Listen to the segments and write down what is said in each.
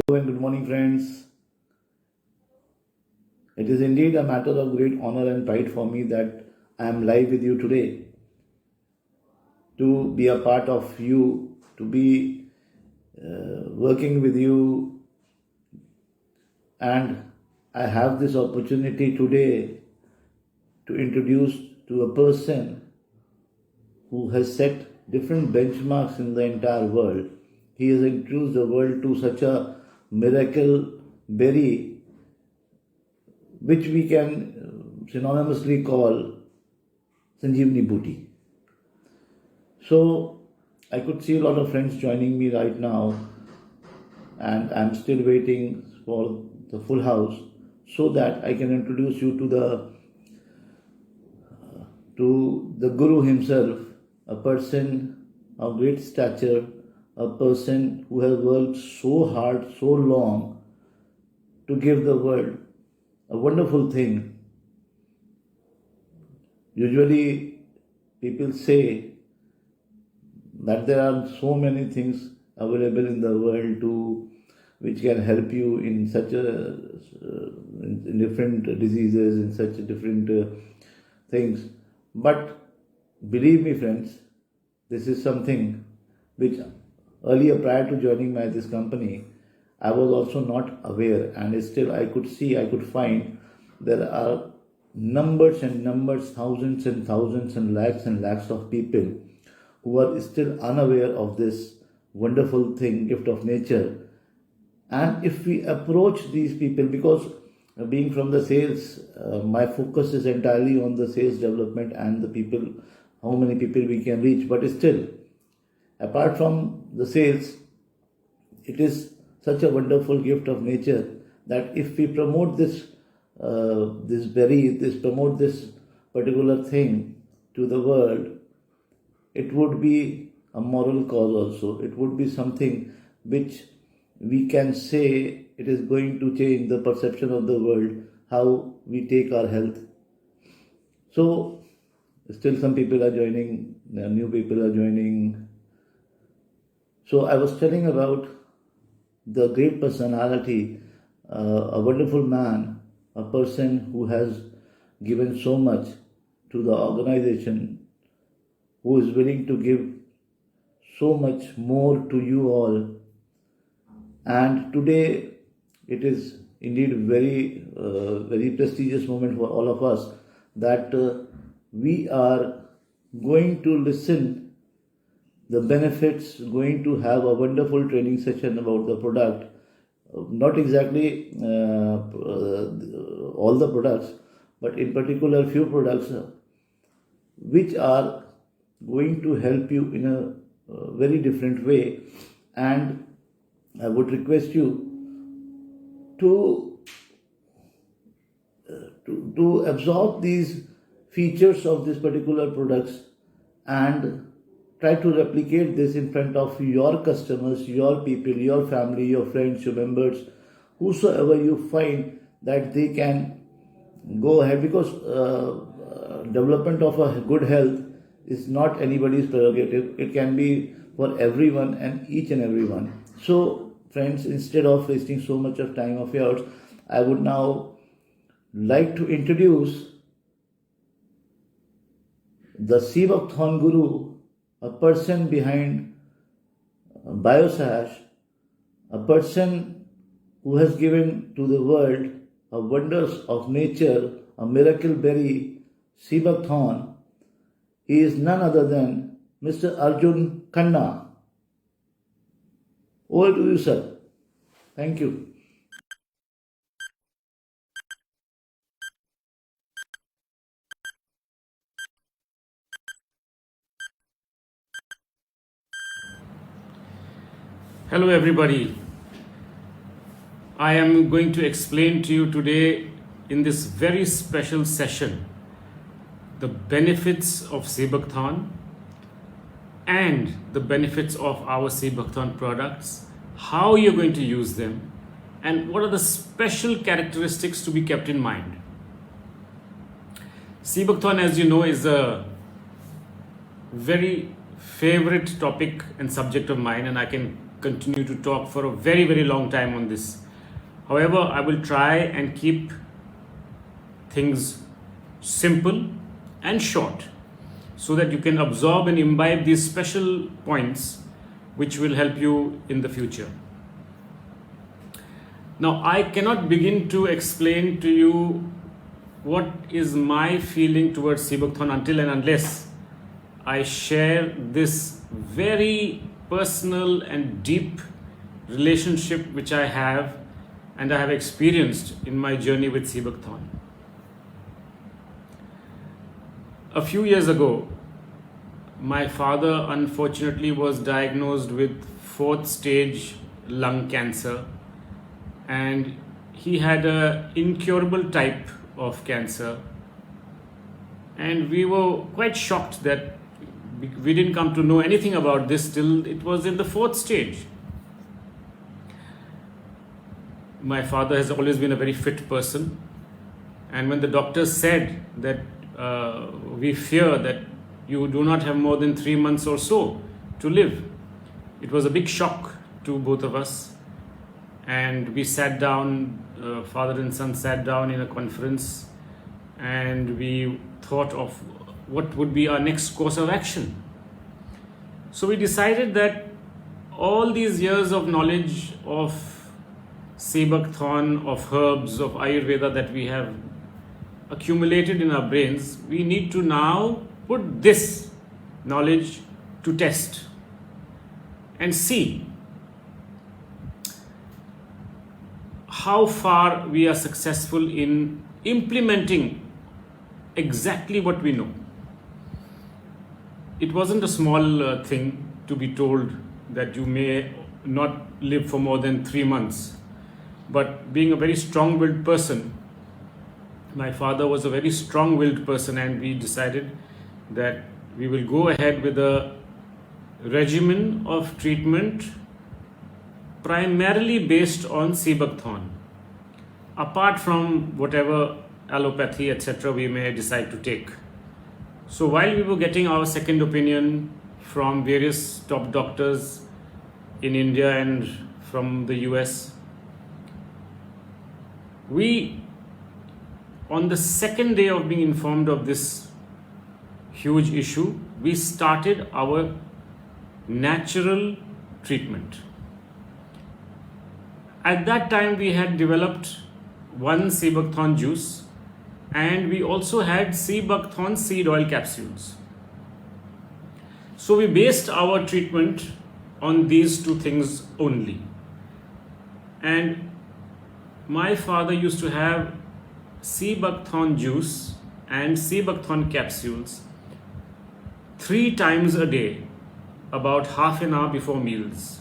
And good morning, friends. It is indeed a matter of great honor and pride for me that I am live with you today to be a part of you, to be working with you, and I have this opportunity today to introduce to a person who has set different benchmarks in the entire world. He has introduced the world to such a miracle berry which we can synonymously call Sanjeevani Booty. So I could see a lot of friends joining me right now, and I'm still waiting for the full house so that I can introduce you to the Guru himself, a person of great stature, a person who has worked so hard, so long to give the world a wonderful thing. Usually, people say that there are so many things available in the world which can help you in such in different diseases, in such different things. But believe me, friends, this is something which earlier, prior to joining this company, I was also not aware, and still I could find there are numbers and numbers, thousands and lakhs of people who are still unaware of this wonderful thing, gift of nature. And if we approach these people, because being from the sales, my focus is entirely on the sales development and the people, how many people we can reach. But still, apart from the sales, it is such a wonderful gift of nature that if we promote this promote this particular thing to the world, it would be a moral cause also. It would be something which we can say it is going to change the perception of the world, how we take our health. So still some people are joining, new people are joining. So I was telling about the great personality, a wonderful man, a person who has given so much to the organization, who is willing to give so much more to you all. And today it is indeed very prestigious moment for all of us that we are going to listen the benefits, going to have a wonderful training session about the product. Not exactly all the products, but in particular few products which are going to help you in a very different way. And I would request you to absorb these features of these particular products and try to replicate this in front of your customers, your people, your family, your friends, your members, whosoever you find that they can go ahead, because development of a good health is not anybody's prerogative. It can be for everyone and each and everyone. So friends, instead of wasting so much of time of yours, I would now like to introduce the Sivakthon Guru, a person behind Biosash, a person who has given to the world a wonders of nature, a miracle berry, Sivakthon. He is none other than Mr. Arjun Khanna. Over to you, sir. Thank you. Hello everybody. I am going to explain to you today in this very special session the benefits of Sivakthon and the benefits of our Sivakthon products, how you're going to use them, and what are the special characteristics to be kept in mind. Sivakthon, as you know, is a very favorite topic and subject of mine, and I can continue to talk for a very, very long time on this. However, I will try and keep things simple and short so that you can absorb and imbibe these special points which will help you in the future. Now, I cannot begin to explain to you what is my feeling towards Sebuckthorn until and unless I share this very personal and deep relationship which I have and I have experienced in my journey with Sebuckthorn. A few years ago, my father unfortunately was diagnosed with 4th stage lung cancer, and he had an incurable type of cancer, and we were quite shocked that we didn't come to know anything about this till it was in the 4th stage. My father has always been a very fit person, and when the doctors said that we fear that you do not have more than 3 months or so to live, it was a big shock to both of us. And we sat down, father and son sat down in a conference, and we thought of what would be our next course of action. So we decided that all these years of knowledge of Sebuckthorn, of herbs, of Ayurveda that we have accumulated in our brains, we need to now put this knowledge to test and see how far we are successful in implementing exactly what we know. It wasn't a small thing to be told that you may not live for more than 3 months. But being a very strong-willed person, my father was a very strong-willed person, and we decided that we will go ahead with a regimen of treatment primarily based on Sebuckthorn, apart from whatever allopathy, etc., we may decide to take. So while we were getting our second opinion from various top doctors in India and from the US, we, on the second day of being informed of this huge issue, we started our natural treatment. At that time, we had developed one Sebuckthorn juice, and we also had Sebuckthorn seed oil capsules. So we based our treatment on these two things only. And my father used to have Sebuckthorn juice and Sebuckthorn capsules 3 times a day, about half an hour before meals.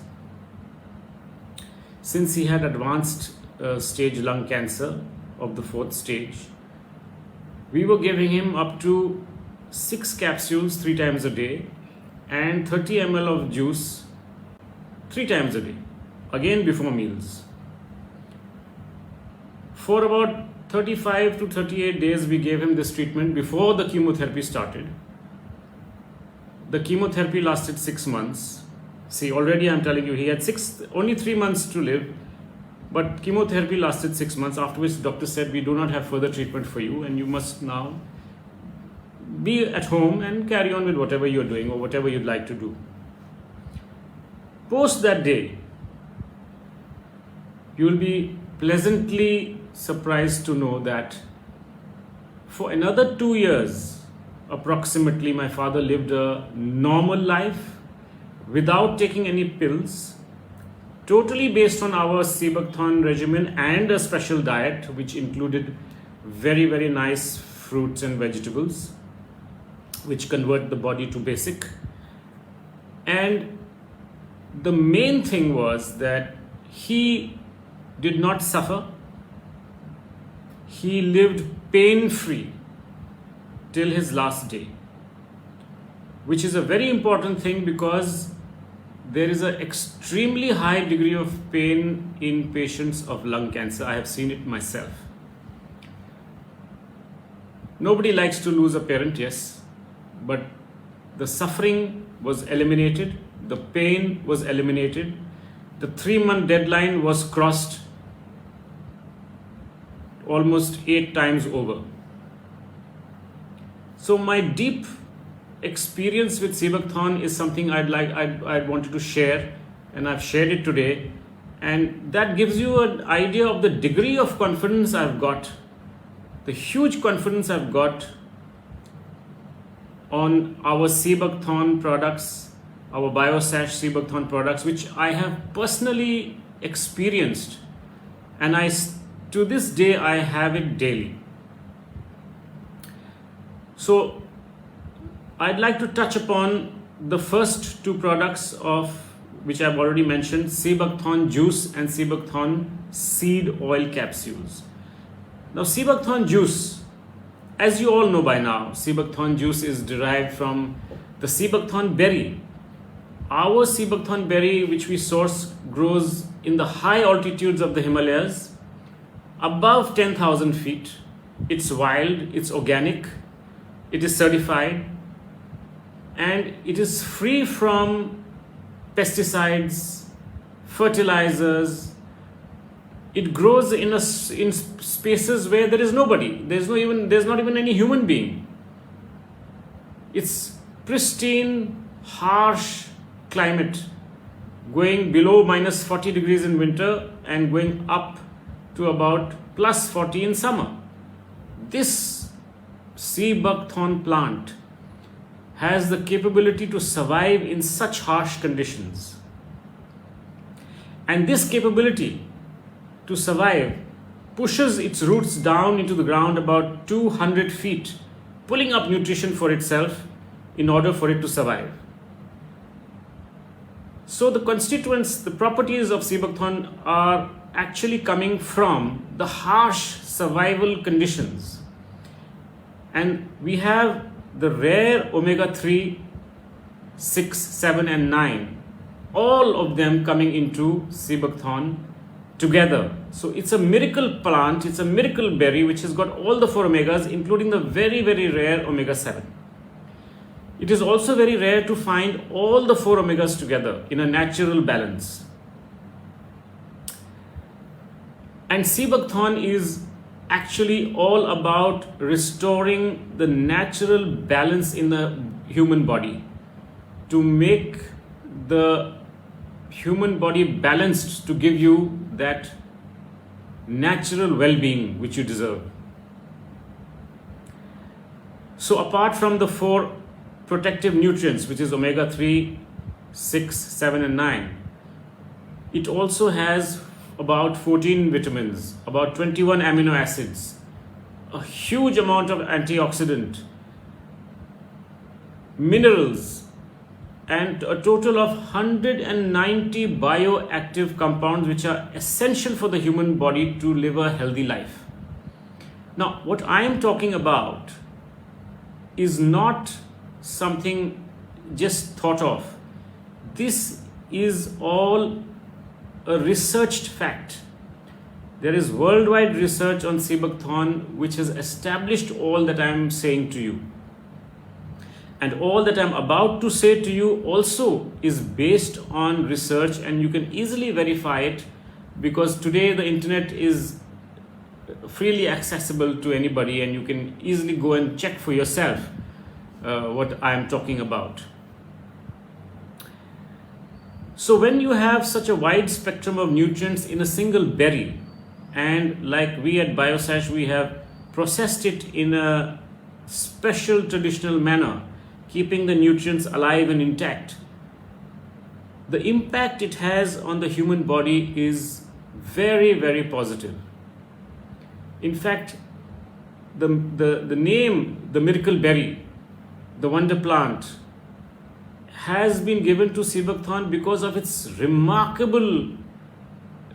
Since he had advanced stage lung cancer of the 4th stage, we were giving him up to 6 capsules 3 times a day and 30 ml of juice 3 times a day, again before meals. For about 35 to 38 days, we gave him this treatment before the chemotherapy started. The chemotherapy lasted 6 months. See, already I'm telling you, he had only 3 months to live, but chemotherapy lasted 6 months, after which the doctor said, we do not have further treatment for you, and you must now be at home and carry on with whatever you're doing or whatever you'd like to do. Post that day, you will be pleasantly surprised to know that for another 2 years, approximately, my father lived a normal life without taking any pills, totally based on our Sebuckthorn regimen and a special diet which included very, very nice fruits and vegetables which convert the body to basic. And the main thing was that he did not suffer. He lived pain-free till his last day, which is a very important thing because there is an extremely high degree of pain in patients of lung cancer. I have seen it myself. Nobody likes to lose a parent, yes, but the suffering was eliminated, the pain was eliminated, the 3-month deadline was crossed almost 8 times over. So my deep experience with Sebuckthorn is something I wanted to share, and I've shared it today, and that gives you an idea of the degree of confidence I've got, the huge confidence I've got on our Sebuckthorn products, our BioSash Sebuckthorn products, which I have personally experienced, and to this day I have it daily. So I'd like to touch upon the first 2 products of which I've already mentioned, Sebuckthorn juice and Sebuckthorn seed oil capsules. Now Sebuckthorn juice, as you all know by now, Sebuckthorn juice is derived from the Sebuckthorn berry. Our Sebuckthorn berry, which we source, grows in the high altitudes of the Himalayas, above 10,000 feet. It's wild, it's organic, it is certified, and it is free from pesticides, fertilizers. It grows in spaces where there is nobody. There's not even any human being. It's pristine, harsh climate, going below minus 40 degrees in winter and going up to about plus 40 in summer. This Sebuckthorn plant has the capability to survive in such harsh conditions. And this capability to survive pushes its roots down into the ground about 200 feet, pulling up nutrition for itself in order for it to survive. So the constituents, the properties of Sebuckthorn are actually coming from the harsh survival conditions. And we have the rare omega-3, 6, 7 and 9, all of them coming into Sebuckthorn together. So it's a miracle plant, it's a miracle berry which has got all the 4 omegas, including the very, very rare omega-7. It is also very rare to find all the 4 omegas together in a natural balance. And Sebuckthorn is actually all about restoring the natural balance in the human body, to make the human body balanced, to give you that natural well-being which you deserve. So apart from the 4 protective nutrients, which is omega-3, 6, 7 and 9, it also has about 14 vitamins, about 21 amino acids, a huge amount of antioxidant, minerals, and a total of 190 bioactive compounds which are essential for the human body to live a healthy life. Now, what I am talking about is not something just thought of. This is all a researched fact. There is worldwide research on Sebuckthorn which has established all that I am saying to you. And all that I am about to say to you also is based on research, and you can easily verify it because today the internet is freely accessible to anybody, and you can easily go and check for yourself what I am talking about. So when you have such a wide spectrum of nutrients in a single berry, and like we at BioSash, we have processed it in a special traditional manner, keeping the nutrients alive and intact, the impact it has on the human body is very, very positive. In fact, the name, the miracle berry, the wonder plant, has been given to Sebuckthorn because of its remarkable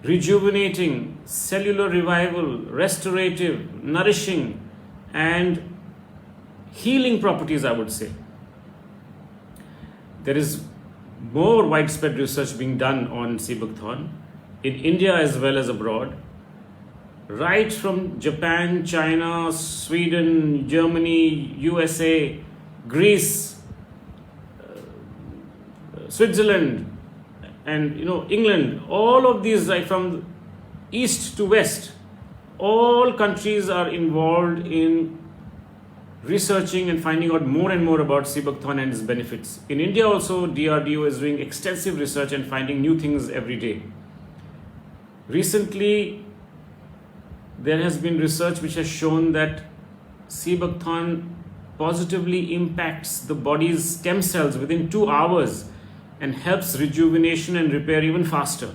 rejuvenating, cellular revival, restorative, nourishing, and healing properties, I would say. There is more widespread research being done on Sebuckthorn in India as well as abroad, right from Japan, China, Sweden, Germany, USA, Greece, Switzerland, and England, all of these, right from east to west, all countries are involved in researching and finding out more and more about Seabuckthorn and its benefits. In India also, DRDO is doing extensive research and finding new things every day. Recently, there has been research which has shown that Seabuckthorn positively impacts the body's stem cells within 2 hours and helps rejuvenation and repair even faster.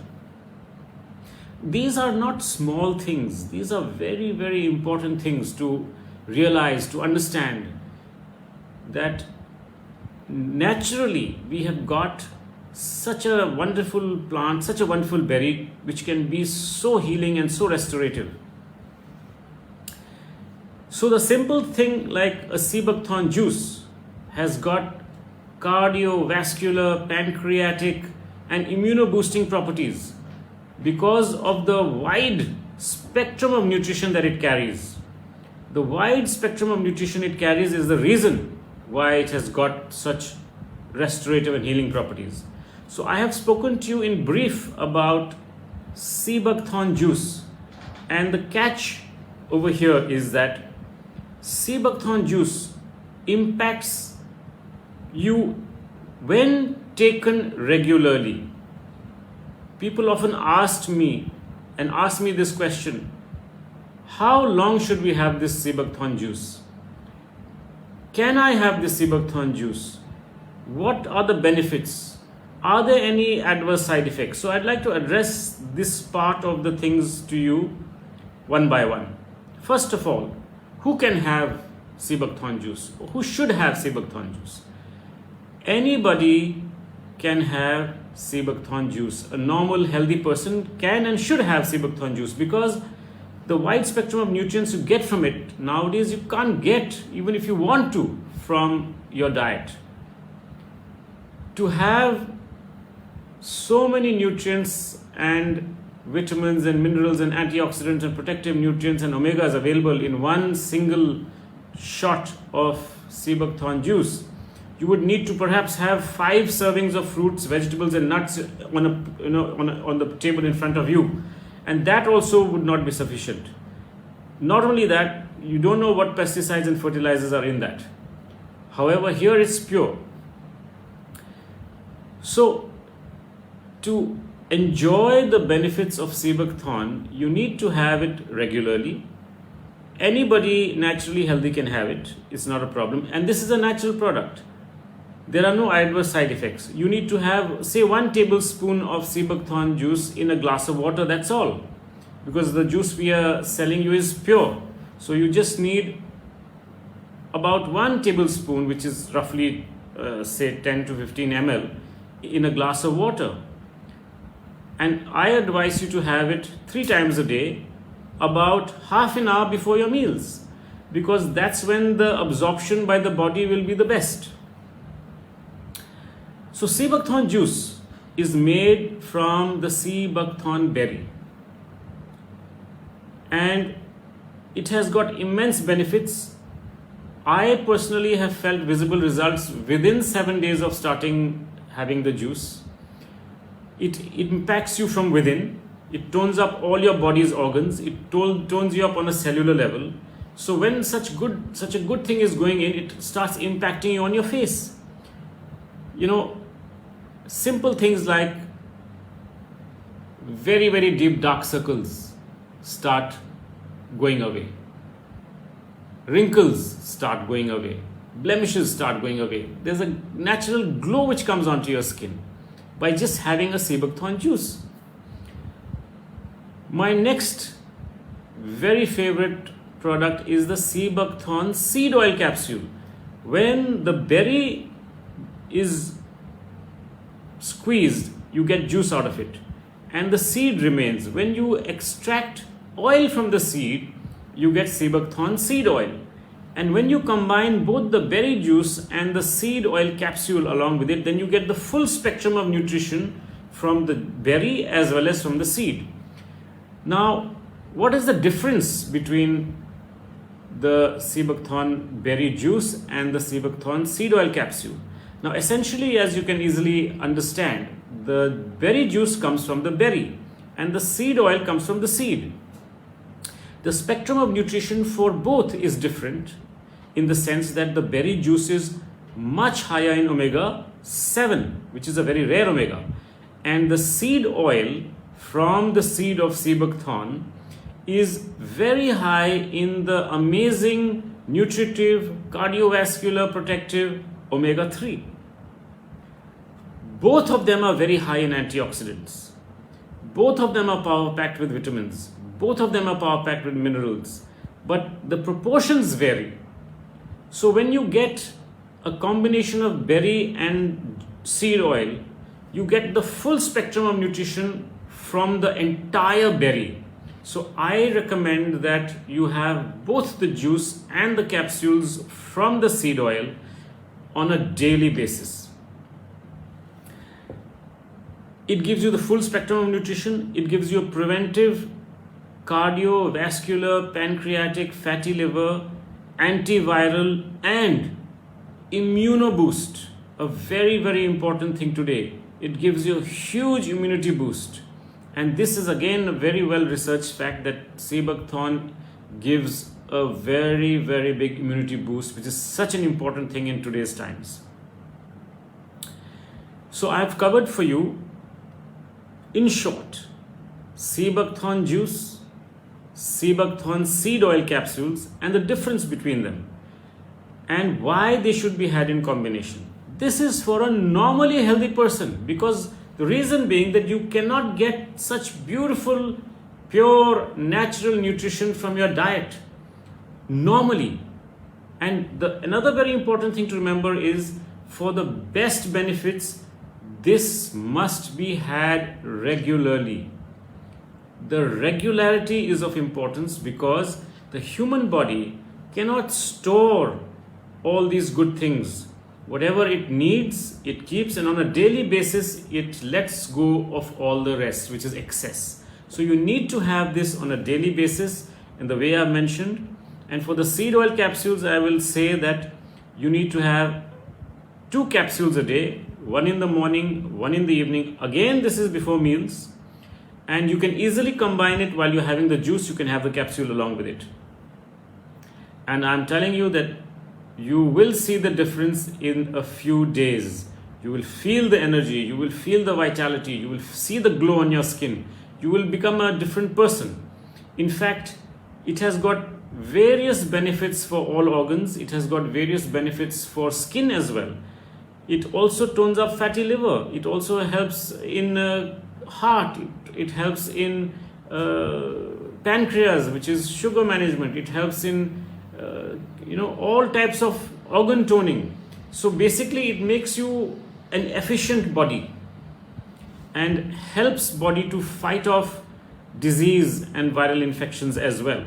These are not small things. These are very, very important things to realize, to understand that naturally we have got such a wonderful plant, such a wonderful berry, which can be so healing and so restorative. So the simple thing like a Seabuckthorn juice has got cardiovascular, pancreatic and immunoboosting properties because of the wide spectrum of nutrition that it carries. The wide spectrum of nutrition it carries is the reason why it has got such restorative and healing properties. So I have spoken to you in brief about Seabuckthorn juice, and the catch over here is that Seabuckthorn juice impacts you when taken regularly. People often ask me this question: how long should we have this Seabuckthorn juice? Can I have this Seabuckthorn juice? What are the benefits? Are there any adverse side effects? So I'd like to address this part of the things to you one by one. First of all, who can have Seabuckthorn juice? Who should have Seabuckthorn juice? Anybody can have Seabuckthorn juice. A normal healthy person can and should have Seabuckthorn juice because the wide spectrum of nutrients you get from it nowadays you can't get even if you want to from your diet. To have so many nutrients and vitamins and minerals and antioxidants and protective nutrients and omegas available in one single shot of Seabuckthorn juice, you would need to perhaps have 5 servings of fruits, vegetables and nuts on the table in front of you, and that also would not be sufficient. Not only that, you don't know what pesticides and fertilizers are in that. However, here it's pure. So to enjoy the benefits of Seabuckthorn, you need to have it regularly. Anybody naturally healthy can have it. It's not a problem. And this is a natural product. There are no adverse side effects. You need to have, say, 1 tablespoon of Seabuckthorn juice in a glass of water. That's all. Because the juice we are selling you is pure. So you just need about 1 tablespoon, which is roughly, say, 10 to 15 ml, in a glass of water. And I advise you to have it 3 times a day, about half an hour before your meals, because that's when the absorption by the body will be the best. So Seabuckthorn juice is made from the Seabuckthorn berry, and it has got immense benefits. I personally have felt visible results within 7 days of starting having the juice. It impacts you from within. It tones up all your body's organs. It tones you up on a cellular level. So when such a good thing is going in, it starts impacting you on your face. Simple things like very, very deep dark circles start going away. Wrinkles start going away. Blemishes start going away. There's a natural glow which comes onto your skin by just having a Seabuckthorn juice. My next very favorite product is the Seabuckthorn seed oil capsule. When the berry is squeezed, you get juice out of it, and the seed remains. When you extract oil from the seed, you get Seabuckthorn seed oil. And when you combine both the berry juice and the seed oil capsule along with it, then you get the full spectrum of nutrition from the berry as well as from the seed. Now, what is the difference between the Seabuckthorn berry juice and the Seabuckthorn seed oil capsule? Now, essentially, as you can easily understand, the berry juice comes from the berry and the seed oil comes from the seed. The spectrum of nutrition for both is different in the sense that the berry juice is much higher in omega 7, which is a very rare omega, and the seed oil from the seed of sea buckthorn is very high in the amazing nutritive, cardiovascular, protective omega 3. Both of them are very high in antioxidants. Both of them are power packed with vitamins. Both of them are power packed with minerals. But the proportions vary. So when you get a combination of berry and seed oil, you get the full spectrum of nutrition from the entire berry. So I recommend that you have both the juice and the capsules from the seed oil on a daily basis. It gives you the full spectrum of nutrition. It gives you a preventive, cardiovascular, pancreatic, fatty liver, antiviral and immunoboost. A very, very important thing today. It gives you a huge immunity boost. And this is again a very well researched fact that sea buckthorn gives a very, very big immunity boost, which is such an important thing in today's times. So I've covered for you, in short, sea buckthorn juice, sea buckthorn seed oil capsules and the difference between them and why they should be had in combination. This is for a normally healthy person, because the reason being that you cannot get such beautiful, pure, natural nutrition from your diet normally. And another very important thing to remember is, for the best benefits, this must be had regularly. The regularity is of importance because the human body cannot store all these good things. Whatever it needs, it keeps, and on a daily basis, it lets go of all the rest, which is excess. So you need to have this on a daily basis in the way I mentioned. And for the seed oil capsules, I will say that you need to have 2 capsules a day, one in the morning, one in the evening. Again, this is before meals. And you can easily combine it while you're having the juice. You can have the capsule along with it. And I'm telling you that you will see the difference in a few days. You will feel the energy, you will feel the vitality, you will see the glow on your skin. You will become a different person. In fact, it has got various benefits for all organs. It has got various benefits for skin as well. It also tones up fatty liver. It also helps in heart. It helps in pancreas, which is sugar management. It helps in all types of organ toning. So basically it makes you an efficient body and helps body to fight off disease and viral infections as well.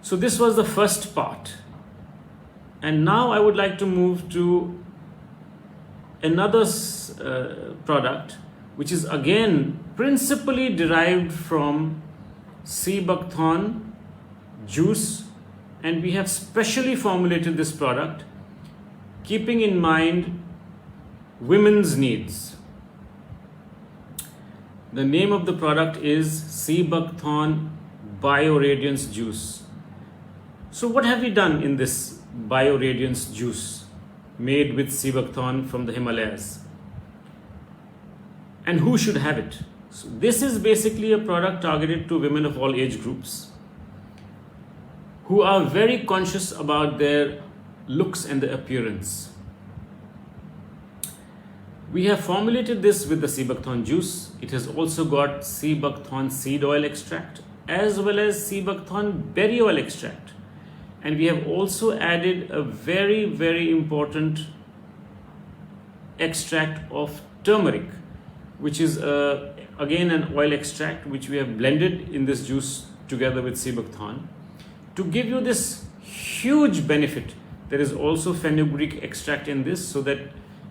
So this was the first part. And now I would like to move to another product, which is again principally derived from sea buckthorn juice, and we have specially formulated this product keeping in mind women's needs. The name of the product is sea buckthorn BioRadiance juice. So what have we done in this BioRadiance juice made with sea buckthorn from the Himalayas? And who should have it? So this is basically a product targeted to women of all age groups who are very conscious about their looks and their appearance. We have formulated this with the sea buckthorn juice. It has also got sea buckthorn seed oil extract as well as sea buckthorn berry oil extract. And we have also added a very, very important extract of turmeric, which is again an oil extract which we have blended in this juice together with sea buckthorn to give you this huge benefit. There is also fenugreek extract in this, so that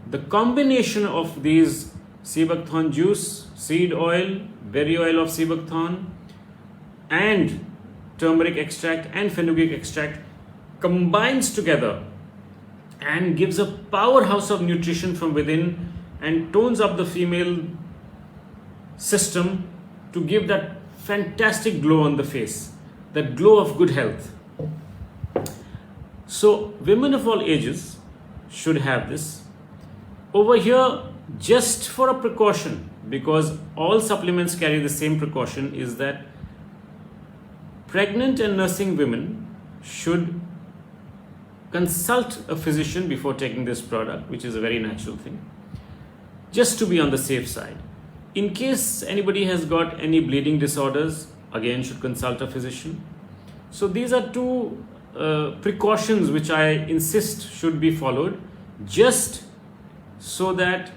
the combination of these sea buckthorn juice, seed oil, berry oil of sea buckthorn and turmeric extract and fenugreek extract combines together and gives a powerhouse of nutrition from within and tones up the female system to give that fantastic glow on the face, that glow of good health. So women of all ages should have this. Over here, just for a precaution, because all supplements carry the same precaution, is that pregnant and nursing women should consult a physician before taking this product, which is a very natural thing, just to be on the safe side. In case anybody has got any bleeding disorders, again should consult a physician. So these are two precautions which I insist should be followed, just so that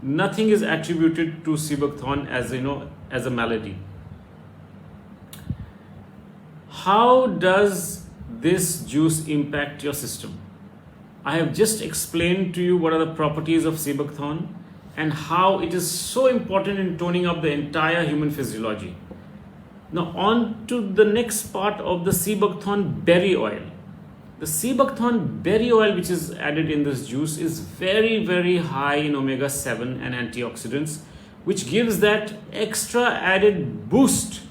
nothing is attributed to Seabuckthorn as a malady. How does this juice impact your system? I have just explained to you what are the properties of Seabuckthorn and how it is so important in toning up the entire human physiology. Now on to the next part of the Seabuckthorn berry oil. The Seabuckthorn berry oil which is added in this juice is very, very high in omega-7 and antioxidants, which gives that extra added boost,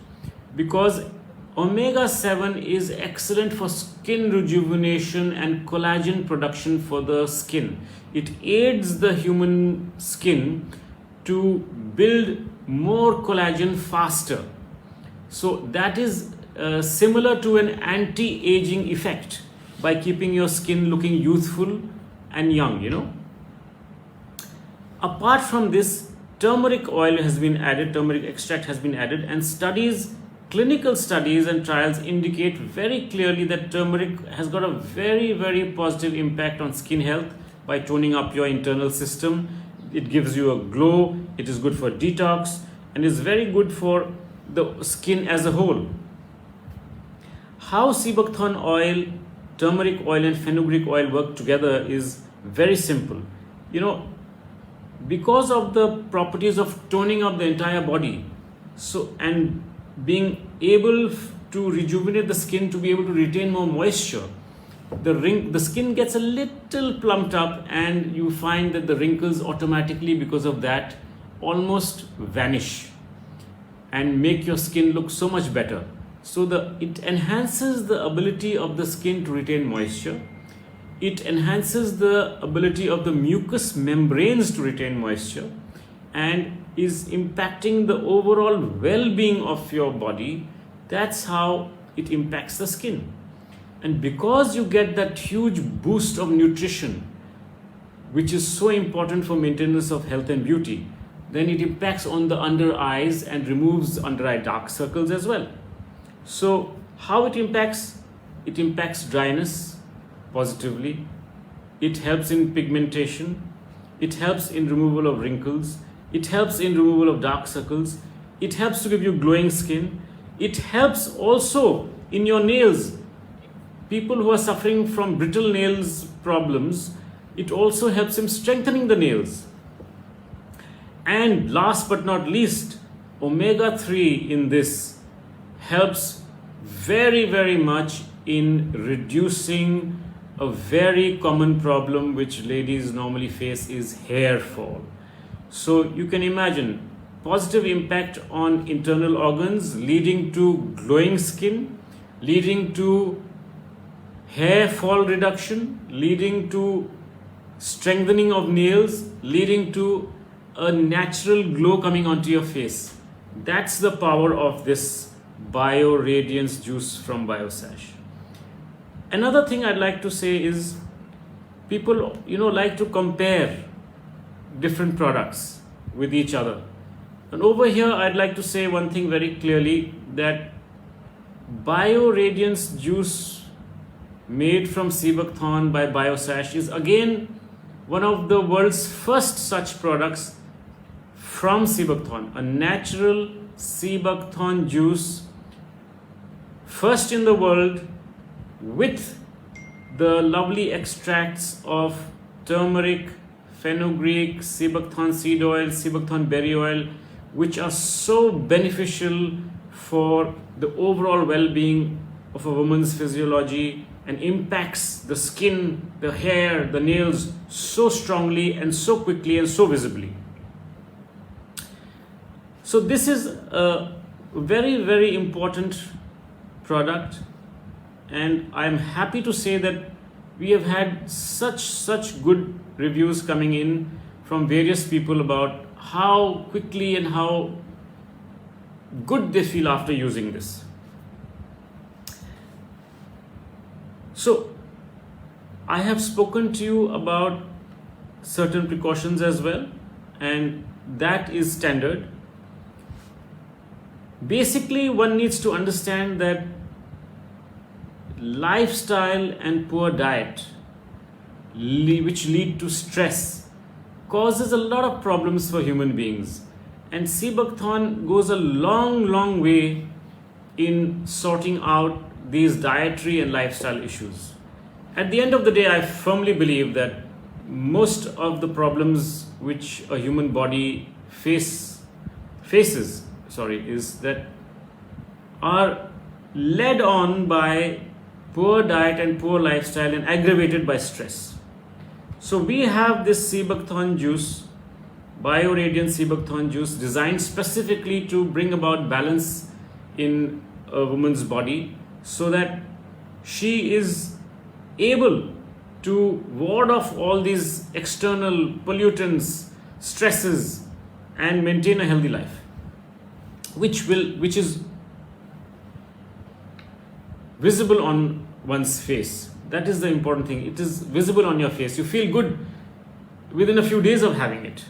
because omega-7 is excellent for skin rejuvenation and collagen production for the skin. It aids the human skin to build more collagen faster. So that is similar to an anti-aging effect by keeping your skin looking youthful and young. Apart from this, turmeric oil has been added, turmeric extract has been added, and clinical studies and trials indicate very clearly that turmeric has got a very, very positive impact on skin health by toning up your internal system. It gives you a glow, it is good for detox, and is very good for the skin as a whole. How Seabuckthorn oil, turmeric oil and fenugreek oil work together is very simple. Because of the properties of toning up the entire body, and being able to rejuvenate the skin to be able to retain more moisture, the skin gets a little plumped up, and you find that the wrinkles automatically, because of that, almost vanish and make your skin look so much better. So it enhances the ability of the skin to retain moisture. It enhances the ability of the mucous membranes to retain moisture, and is impacting the overall well-being of your body. That's how it impacts the skin. And because you get that huge boost of nutrition, which is so important for maintenance of health and beauty, then it impacts on the under eyes and removes under eye dark circles as well. So how it impacts? It impacts dryness positively. It helps in pigmentation. It helps in removal of wrinkles. It helps in removal of dark circles. It helps to give you glowing skin. It helps also in your nails. People who are suffering from brittle nails problems, it also helps in strengthening the nails. And last but not least, omega-3 in this helps very, very much in reducing a very common problem which ladies normally face, is hair fall. So you can imagine positive impact on internal organs, leading to glowing skin, leading to hair fall reduction, leading to strengthening of nails, leading to a natural glow coming onto your face. That's the power of this Bio Radiance juice from Biosash. Another thing I'd like to say is, people like to compare different products with each other. And over here I'd like to say one thing very clearly, that Bio Radiance juice made from Seabuckthorn by Biosash is again one of the world's first such products from Seabuckthorn, a natural Seabuckthorn juice, first in the world, with the lovely extracts of turmeric, fenugreek, Seabuckthorn seed oil, Seabuckthorn berry oil, which are so beneficial for the overall well-being of a woman's physiology and impacts the skin, the hair, the nails so strongly and so quickly and so visibly. So this is a very, very important product, and I'm happy to say that we have had such good reviews coming in from various people about how quickly and how good they feel after using this. So I have spoken to you about certain precautions as well, and that is standard. Basically, one needs to understand that lifestyle and poor diet, which lead to stress, causes a lot of problems for human beings. And Sebuckthorn goes a long way in sorting out these dietary and lifestyle issues. At the end of the day, I firmly believe that most of the problems which a human body faces is that are led on by poor diet and poor lifestyle and aggravated by stress. So we have this Sebuckthorn juice, BioRadiant Sebuckthorn juice, designed specifically to bring about balance in a woman's body so that she is able to ward off all these external pollutants, stresses, and maintain a healthy life, which is visible on one's face. That is the important thing. It is visible on your face. You feel good within a few days of having it.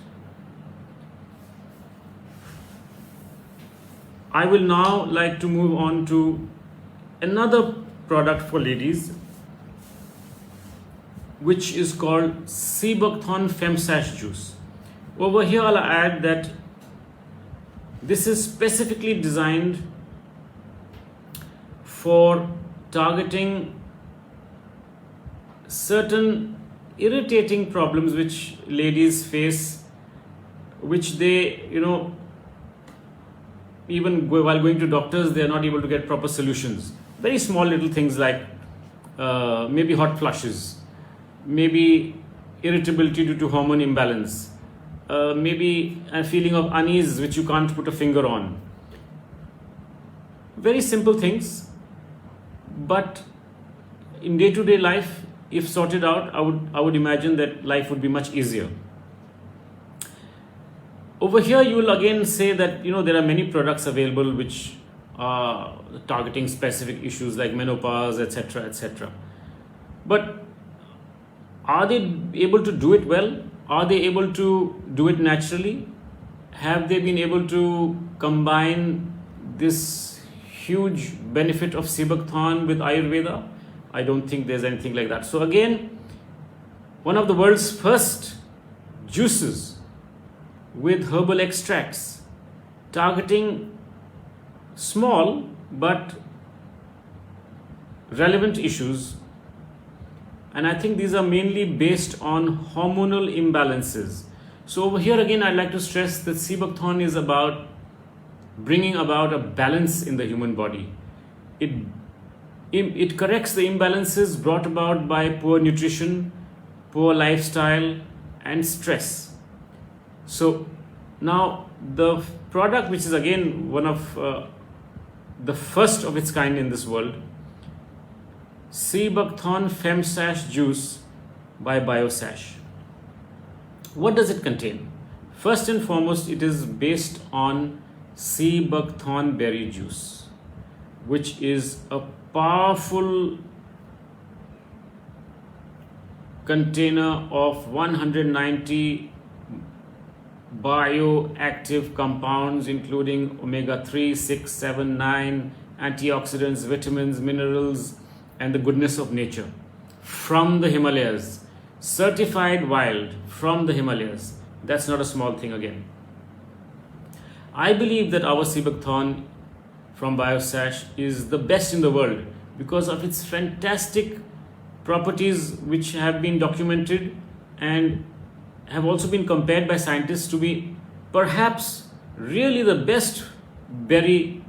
I will now like to move on to another product for ladies, which is called Sebuckthorn Femsash juice. Over here I'll add that this is specifically designed for targeting certain irritating problems which ladies face, which they, even while going to doctors, they are not able to get proper solutions. Very small little things like maybe hot flushes, maybe irritability due to hormone imbalance, maybe a feeling of unease which you can't put a finger on. Very simple things, but in day-to-day life, if sorted out, I would imagine that life would be much easier. Over here, you will again say that there are many products available which are targeting specific issues like menopause, etc., etc. But are they able to do it well? Are they able to do it naturally? Have they been able to combine this huge benefit of Sebuckthorn with Ayurveda? I don't think there's anything like that. So again, one of the world's first juices with herbal extracts targeting small but relevant issues, and I think these are mainly based on hormonal imbalances. So over here again, I'd like to stress that Sebuckthorn is about bringing about a balance in the human body. It corrects the imbalances brought about by poor nutrition, poor lifestyle, and stress. So now the product, which is again one of the first of its kind in this world, Sebuckthorn Femsash juice by BioSash. What does it contain? First and foremost, it is based on Sebuckthorn berry juice, which is a powerful container of 190 bioactive compounds, including omega-3, 6, 7, 9, antioxidants, vitamins, minerals, and the goodness of nature from the Himalayas. Certified wild from the Himalayas. That's not a small thing again. I believe that our Sebuckthorn from BioSash is the best in the world because of its fantastic properties, which have been documented and have also been compared by scientists to be perhaps really the best berry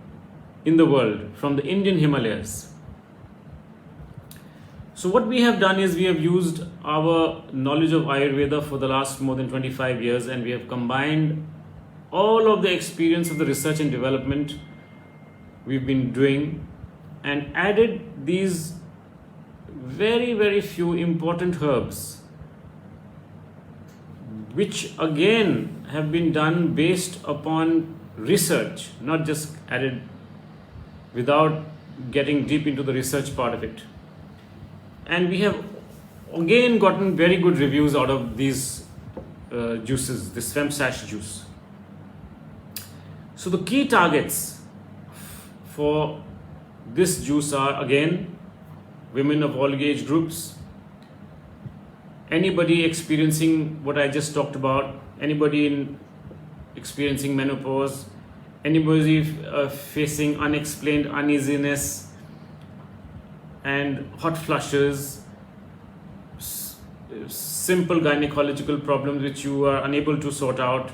in the world from the Indian Himalayas. So what we have done is we have used our knowledge of Ayurveda for the last more than 25 years, and we have combined all of the experience of the research and development we've been doing and added these very few important herbs, which again have been done based upon research, not just added without getting deep into the research part of it. And we have again gotten very good reviews out of these juices, this FemSash juice. So the key targets for this juice are, again, women of all age groups, anybody experiencing what I just talked about, anybody experiencing menopause, anybody facing unexplained uneasiness and hot flushes, simple gynecological problems which you are unable to sort out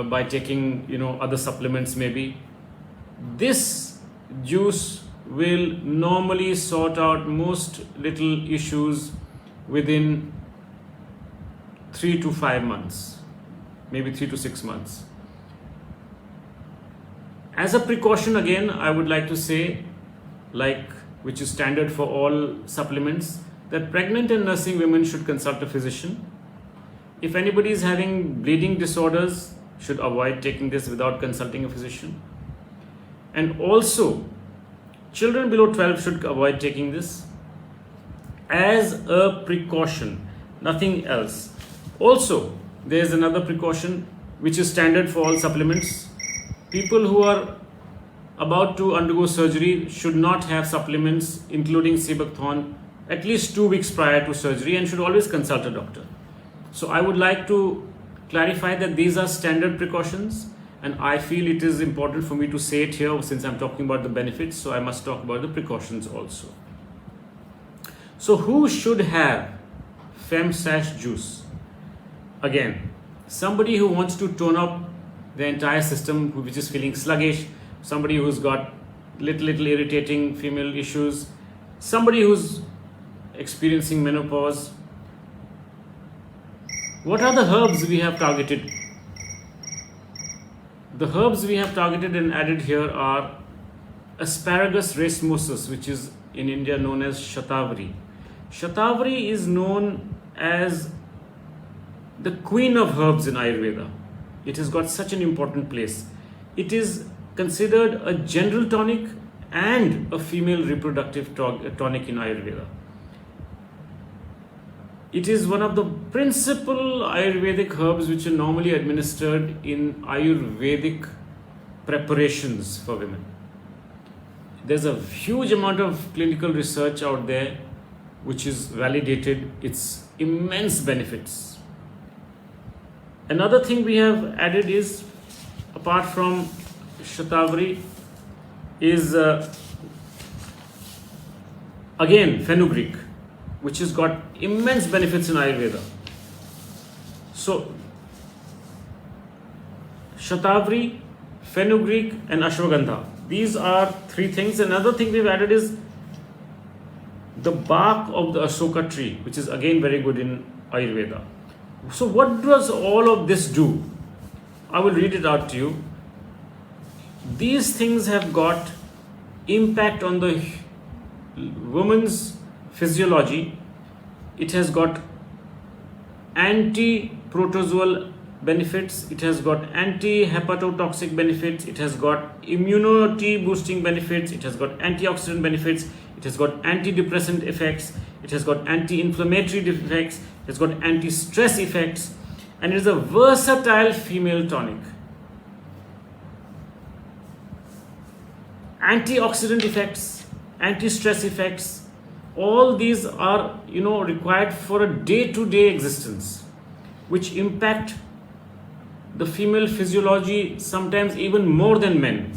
by taking other supplements maybe. This juice will normally sort out most little issues within 3 to 5 months, maybe 3 to 6 months. As a precaution, again, I would like to say, which is standard for all supplements, that pregnant and nursing women should consult a physician. If anybody is having bleeding disorders, should avoid taking this without consulting a physician. And also, children below 12 should avoid taking this as a precaution, nothing else. Also, there is another precaution which is standard for all supplements. People who are about to undergo surgery should not have supplements including Sebucthorn at least 2 weeks prior to surgery and should always consult a doctor. So I would like to clarify that these are standard precautions, and I feel it is important for me to say it here since I'm talking about the benefits, so I must talk about the precautions also. So who should have FemSash juice? Again, somebody who wants to tone up the entire system, which is feeling sluggish, somebody who's got little irritating female issues, somebody who's experiencing menopause. What are the herbs we have targeted? The herbs we have targeted and added here are Asparagus racemosus, which is in India known as Shatavari. Shatavari is known as the queen of herbs in Ayurveda. It has got such an important place. It is considered a general tonic and a female reproductive tonic in Ayurveda. It is one of the principal Ayurvedic herbs which are normally administered in Ayurvedic preparations for women. There's a huge amount of clinical research out there which is validated its immense benefits. Another thing we have added is, apart from Shatavari, is again fenugreek, which has got immense benefits in Ayurveda. So Shatavari, fenugreek and ashwagandha, these are three things. Another thing we've added is the bark of the Ashoka tree, which is again very good in Ayurveda. So what does all of this do? I will read it out to you. These things have got impact on the woman's physiology. It has got anti-protozoal benefits, it has got anti-hepatotoxic benefits, it has got immunity boosting benefits, it has got antioxidant benefits, it has got antidepressant effects, it has got anti-inflammatory effects, it has got anti-stress effects, and it is a versatile female tonic. Antioxidant effects, anti-stress effects, all these are required for a day-to-day existence, which impact the female physiology sometimes even more than men.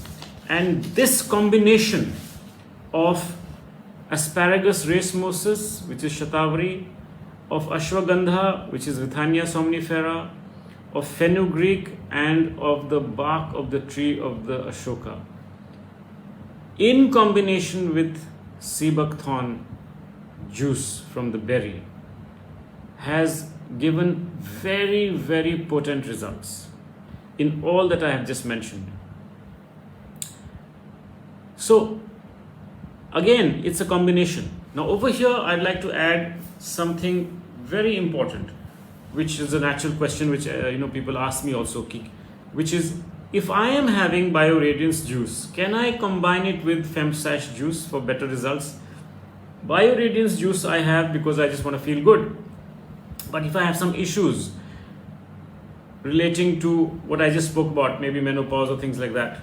And this combination of Asparagus racemosus, which is Shatavari, of ashwagandha, which is Withania somnifera, of fenugreek, and of the bark of the tree of the Ashoka, in combination with Sebucthorn, juice from the berry has given very, very potent results in all that I have just mentioned. So again, it's a combination. Now over here, I'd like to add something very important, which is a natural question which people ask me also, which is, if I am having BioRadiance juice, can I combine it with FemSash juice for better results? BioRadiance juice I have because I just want to feel good. But if I have some issues relating to what I just spoke about, maybe menopause or things like that,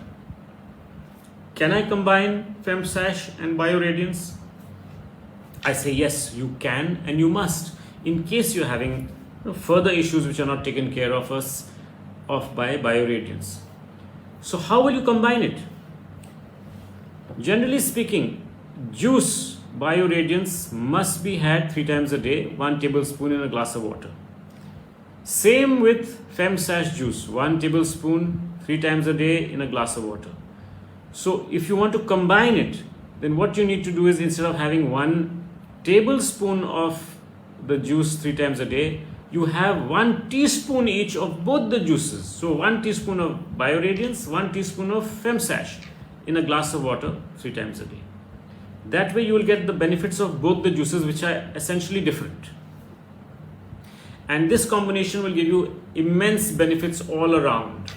can I combine FemSash and BioRadiance? I say yes, you can and you must, in case you're having further issues which are not taken care of by BioRadiance. So how will you combine it? Generally speaking, juice BioRadiance must be had 3 times a day, 1 tablespoon in a glass of water. Same with FemSash juice, 1 tablespoon 3 times a day in a glass of water. So if you want to combine it, then what you need to do is, instead of having 1 tablespoon of the juice 3 times a day, you have 1 teaspoon each of both the juices. So 1 teaspoon of BioRadiance, 1 teaspoon of FemSash in a glass of water 3 times a day. That way you will get the benefits of both the juices, which are essentially different. And this combination will give you immense benefits all around.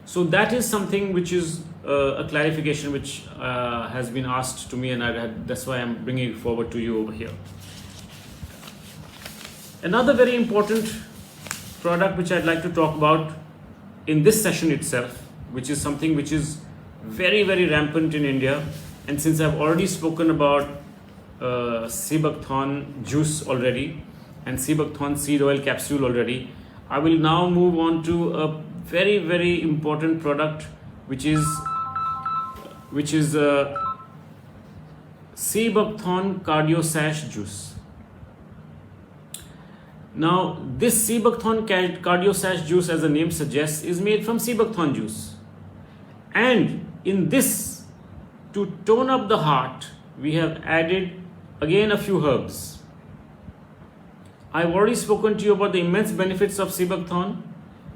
So that is something which is a clarification which has been asked to me, and that's why I'm bringing it forward to you over here. Another very important product which I'd like to talk about in this session itself, which is something which is very, very rampant in India, and since I've already spoken about Sebuckthorn juice already and Sebuckthorn seed oil capsule already, I will now move on to a very, very important product which is Sebuckthorn CardioSash juice. Now this Sebuckthorn CardioSash juice, as the name suggests, is made from Sebuckthorn juice, and in this, to tone up the heart, we have added again a few herbs. I've already spoken to you about the immense benefits of Sebuckthorn,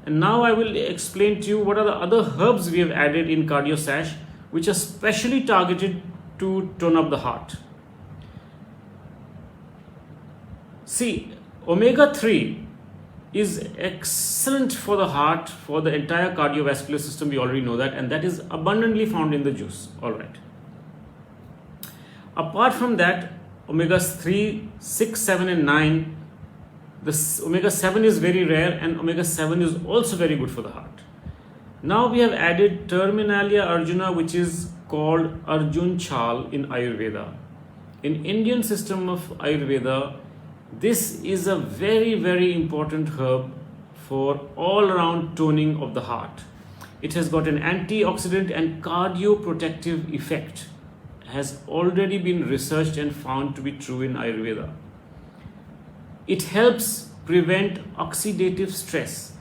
and now I will explain to you what are the other herbs we have added in CardioSash, which are specially targeted to tone up the heart. See, omega-3 is excellent for the heart, for the entire cardiovascular system. We already know that, and that is abundantly found in the juice. All right. Apart from that, omega-3, 6, 7 and 9, the omega-7 is very rare, and omega-7 is also very good for the heart. Now we have added Terminalia arjuna, which is called Arjun Chal in Ayurveda. In Indian system of Ayurveda, this is a very, very important herb for all around toning of the heart. It has got an antioxidant and cardioprotective effect. Has already been researched and found to be true in Ayurveda. It helps prevent oxidative stress.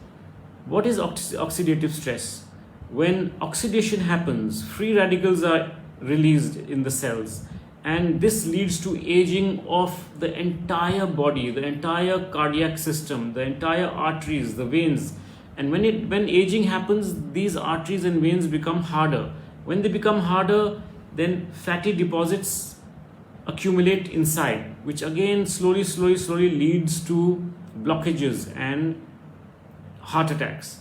What is oxidative stress? When oxidation happens, free radicals are released in the cells, and this leads to aging of the entire body, the entire cardiac system, the entire arteries, the veins. And when aging happens, these arteries and veins become harder. When they become harder, then fatty deposits accumulate inside, which again slowly leads to blockages and heart attacks.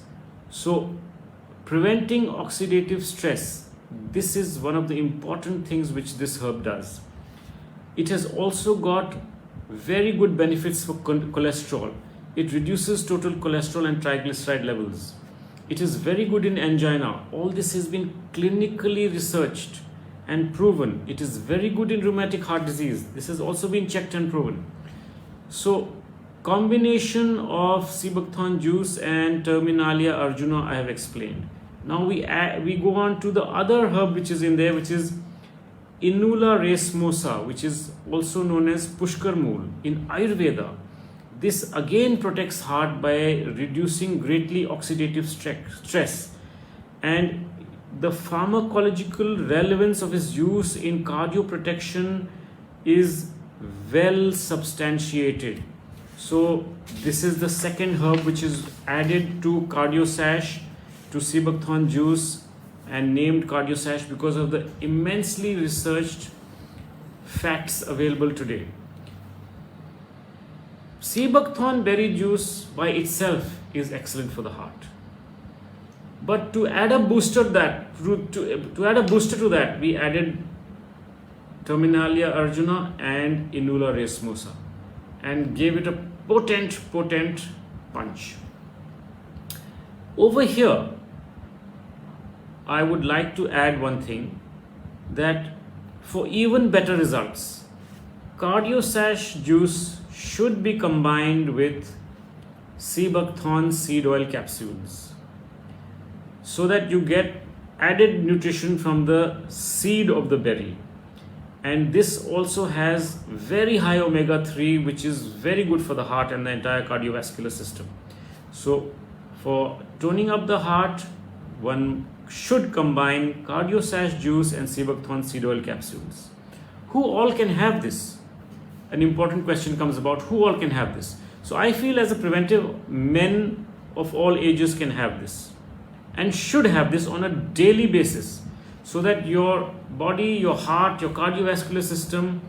So preventing oxidative stress, this is one of the important things which this herb does. It has also got very good benefits for cholesterol. It reduces total cholesterol and triglyceride levels. It is very good in angina. All this has been clinically researched and proven. It is very good in rheumatic heart disease. This has also been checked and proven. So combination of Sebuckthorn juice and Terminalia arjuna I have explained. Now we go on to the other herb which is in there, which is Inula racemosa, which is also known as Pushkar Mool in Ayurveda. This again protects heart by reducing greatly oxidative stress, and the pharmacological relevance of its use in cardioprotection is well substantiated. So this is the second herb which is added to Cardiosash, to sea buckthorn juice, and named Cardiosash because of the immensely researched facts available today. Sea buckthorn berry juice by itself is excellent for the heart. But to add a booster to that, we added Terminalia arjuna and Inula racemosa and gave it a potent punch. Over here, I would like to add one thing, that for even better results, Cardiosash juice should be combined with sea buckthorn seed oil capsules, so that you get added nutrition from the seed of the berry. And this also has very high omega-3, which is very good for the heart and the entire cardiovascular system. So for toning up the heart, one should combine Cardiosash juice and sea buckthorn seed oil capsules. Who all can have this? An important question comes about, who all can have this? So I feel as a preventive, men of all ages can have this and should have this on a daily basis, so that your body, your heart, your cardiovascular system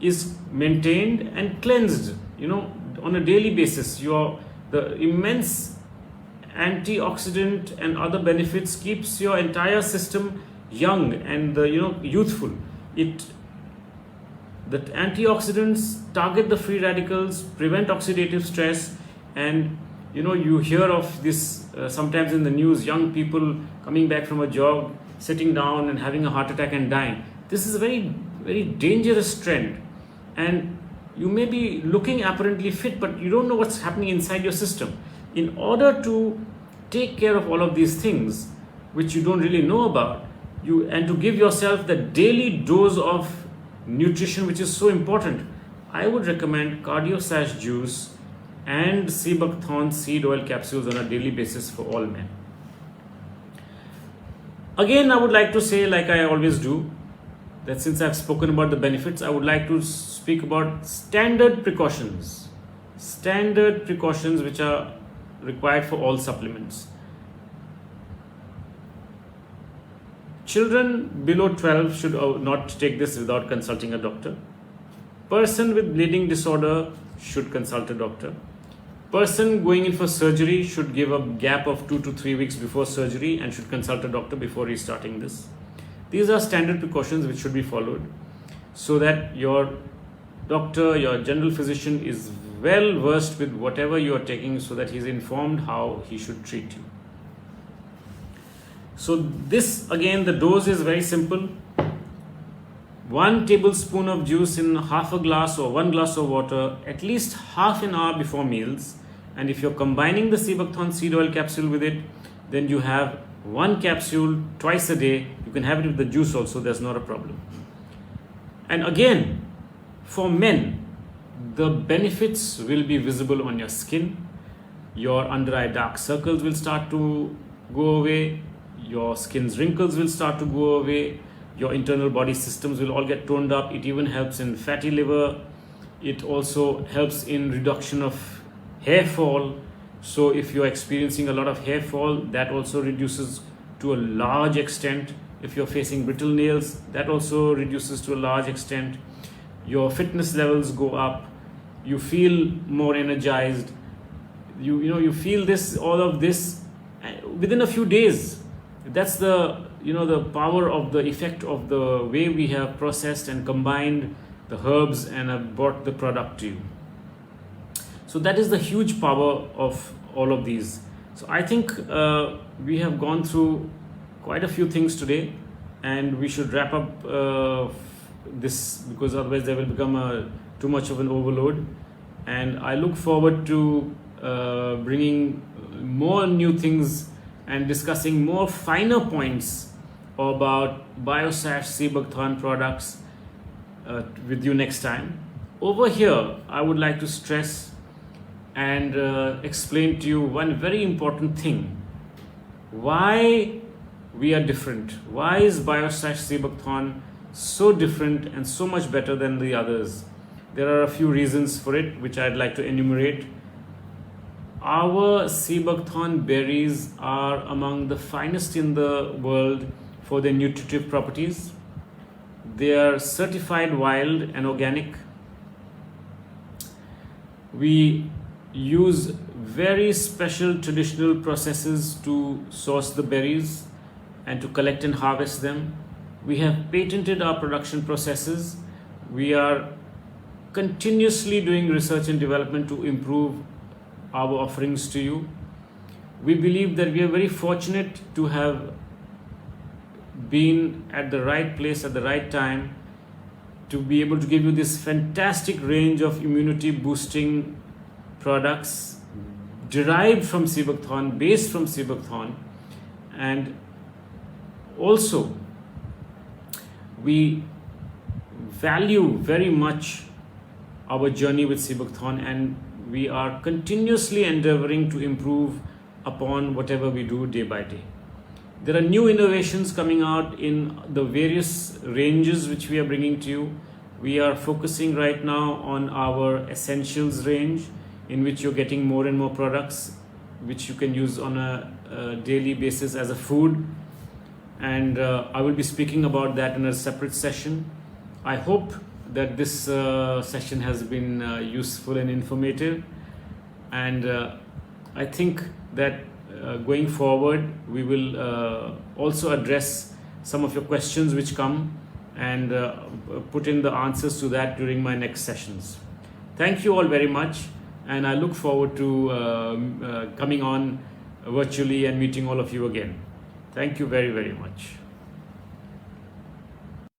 is maintained and cleansed, on a daily basis. The immense antioxidant and other benefits keeps your entire system young and youthful. The antioxidants target the free radicals, prevent oxidative stress, and you hear of this sometimes in the news, young people coming back from a jog, sitting down and having a heart attack and dying. This is a very, very dangerous trend. And you may be looking apparently fit, but you don't know what's happening inside your system. In order to take care of all of these things, which you don't really know about, and to give yourself the daily dose of nutrition, which is so important, I would recommend Cardiosash juice and sea buckthorn seed oil capsules on a daily basis for all men. Again, I would like to say, like I always do, that since I've spoken about the benefits, I would like to speak about standard precautions which are required for all supplements. Children below 12 should not take this without consulting a doctor. Person with bleeding disorder should consult a doctor. Person going in for surgery should give a gap of 2 to 3 weeks before surgery and should consult a doctor before restarting this. These are standard precautions which should be followed, so that your doctor, your general physician is well versed with whatever you are taking, so that he is informed how he should treat you. So this, again, the dose is very simple. 1 tablespoon of juice in half a glass or 1 glass of water at least half an hour before meals. And if you're combining the sea buckthorn seed oil capsule with it, then you have 1 capsule twice a day. You can have it with the juice also, there's not a problem. And again, for men, the benefits will be visible on your skin. Your under eye dark circles will start to go away. Your skin's wrinkles will start to go away. Your internal body systems will all get toned up. It even helps in fatty liver. It also helps in reduction of hair fall. So if you're experiencing a lot of hair fall, that also reduces to a large extent. If you're facing brittle nails, that also reduces to a large extent. Your fitness levels go up. You feel more energized. You feel all of this within a few days. That's the power of the effect of the way we have processed and combined the herbs and have brought the product to you. So that is the huge power of all of these. So I think we have gone through quite a few things today, and we should wrap up this, because otherwise there will become too much of an overload. And I look forward to bringing more new things and discussing more finer points about Biosash sea buckthorn products with you next time. Over here, I would like to stress and explain to you one very important thing. Why we are different. Why is Biosash sea buckthorn so different and so much better than the others? There are a few reasons for it which I'd like to enumerate. Our sea buckthorn berries are among the finest in the world for their nutritive properties. They are certified wild and organic. We use very special traditional processes to source the berries and to collect and harvest them. We have patented our production processes. We are continuously doing research and development to improve our offerings to you. We believe that we are very fortunate to have been at the right place at the right time to be able to give you this fantastic range of immunity boosting products derived from sea buckthorn, based from sea buckthorn, and also we value very much our journey with sea buckthorn, and we are continuously endeavoring to improve upon whatever we do day by day. There are new innovations coming out in the various ranges which we are bringing to you. We are focusing right now on our essentials range, in which you're getting more and more products which you can use on a daily basis as a food, and I will be speaking about that in a separate session. I hope that this session has been useful and informative, and I think that going forward we will also address some of your questions which come, and put in the answers to that during my next sessions. Thank you all very much, and I look forward to coming on virtually and meeting all of you again. Thank you very, very much.